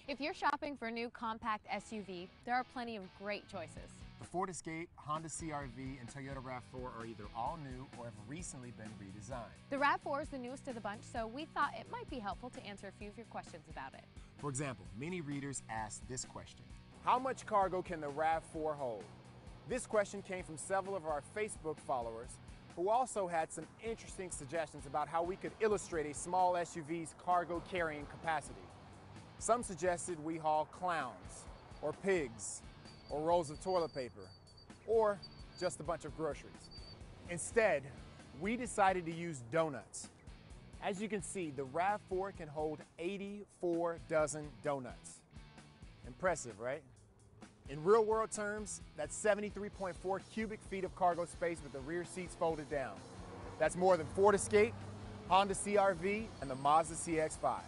If you're shopping for a new compact SUV, there are plenty of great choices. The Ford Escape, Honda CR-V, and Toyota RAV4 are either all new or have recently been redesigned. The RAV4 is the newest of the bunch, so we thought it might be helpful to answer a few of your questions about it. For example, many readers ask this question: how much cargo can the RAV4 hold? This question came from several of our Facebook followers who also had some interesting suggestions about how we could illustrate a small SUV's cargo carrying capacity. Some suggested we haul clowns, or pigs, or rolls of toilet paper, or just a bunch of groceries. Instead, we decided to use donuts. As you can see, the RAV4 can hold 84 dozen donuts. Impressive, right? In real world terms, that's 73.4 cubic feet of cargo space with the rear seats folded down. That's more than Ford Escape, Honda CR-V, and the Mazda CX-5.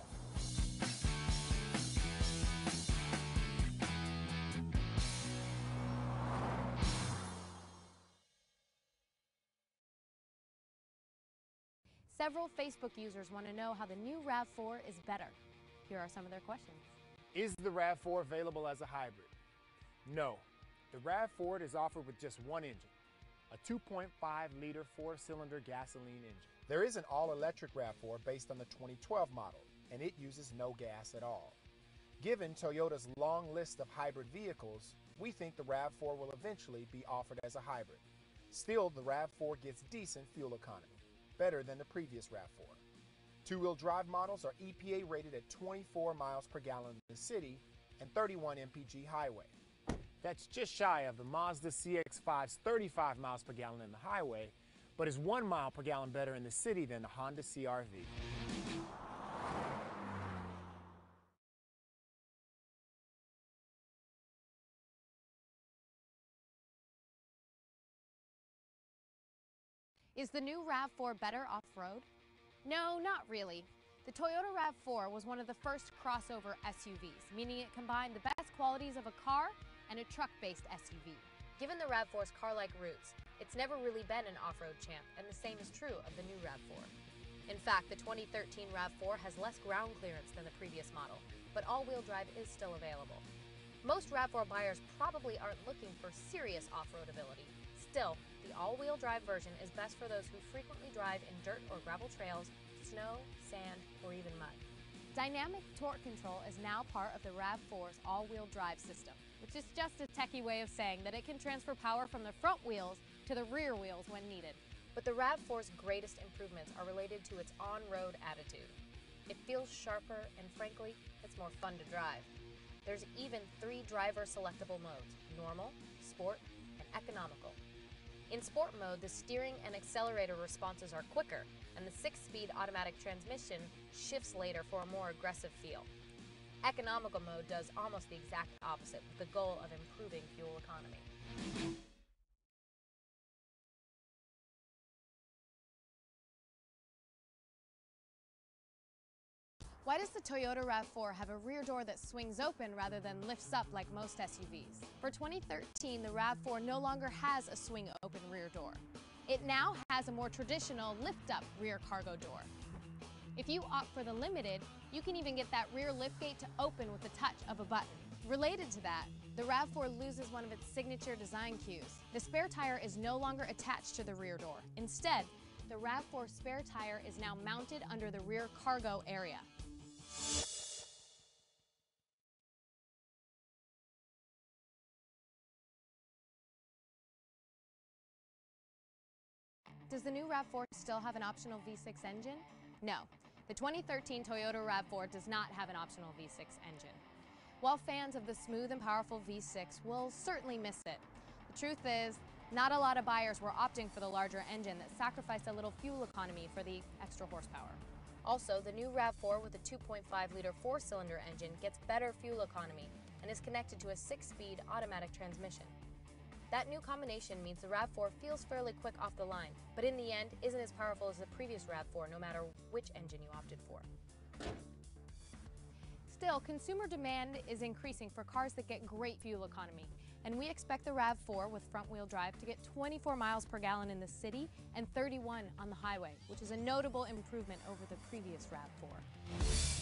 Several Facebook users want to know how the new RAV4 is better. Here are some of their questions. Is the RAV4 available as a hybrid? No. The RAV4 is offered with just one engine, a 2.5-liter four-cylinder gasoline engine. There is an all-electric RAV4 based on the 2012 model, and it uses no gas at all. Given Toyota's long list of hybrid vehicles, we think the RAV4 will eventually be offered as a hybrid. Still, the RAV4 gets decent fuel economy, better than the previous RAV4. Two-wheel drive models are EPA rated at 24 miles per gallon in the city and 31 mpg highway. That's just shy of the Mazda CX-5's 35 miles per gallon in the highway, but is 1 mile per gallon better in the city than the Honda CR-V. Is the new RAV4 better off-road? No, not really. The Toyota RAV4 was one of the first crossover SUVs, meaning it combined the best qualities of a car and a truck-based SUV. Given the RAV4's car-like roots, it's never really been an off-road champ, and the same is true of the new RAV4. In fact, the 2013 RAV4 has less ground clearance than the previous model, but all-wheel drive is still available. Most RAV4 buyers probably aren't looking for serious off-road ability. Still, the all-wheel drive version is best for those who frequently drive in dirt or gravel trails, snow, sand, or even mud. Dynamic torque control is now part of the RAV4's all-wheel drive system, which is just a techie way of saying that it can transfer power from the front wheels to the rear wheels when needed. But the RAV4's greatest improvements are related to its on-road attitude. It feels sharper, and frankly, it's more fun to drive. There's even 3 driver-selectable modes: normal, sport, and economical. In sport mode, the steering and accelerator responses are quicker, and the 6-speed automatic transmission shifts later for a more aggressive feel. Economical mode does almost the exact opposite, with the goal of improving fuel economy. Why does the Toyota RAV4 have a rear door that swings open rather than lifts up like most SUVs? For 2013, the RAV4 no longer has a swing open rear door. It now has a more traditional lift-up rear cargo door. If you opt for the Limited, you can even get that rear liftgate to open with the touch of a button. Related to that, the RAV4 loses one of its signature design cues. The spare tire is no longer attached to the rear door. Instead, the RAV4 spare tire is now mounted under the rear cargo area. Does the new RAV4 still have an optional V6 engine? No. The 2013 Toyota RAV4 does not have an optional V6 engine. While fans of the smooth and powerful V6 will certainly miss it, the truth is, not a lot of buyers were opting for the larger engine that sacrificed a little fuel economy for the extra horsepower. Also, the new RAV4 with a 2.5-liter four-cylinder engine gets better fuel economy and is connected to a 6-speed automatic transmission. That new combination means the RAV4 feels fairly quick off the line, but in the end isn't as powerful as the previous RAV4 no matter which engine you opted for. Still, consumer demand is increasing for cars that get great fuel economy, and we expect the RAV4 with front-wheel drive to get 24 miles per gallon in the city and 31 on the highway, which is a notable improvement over the previous RAV4.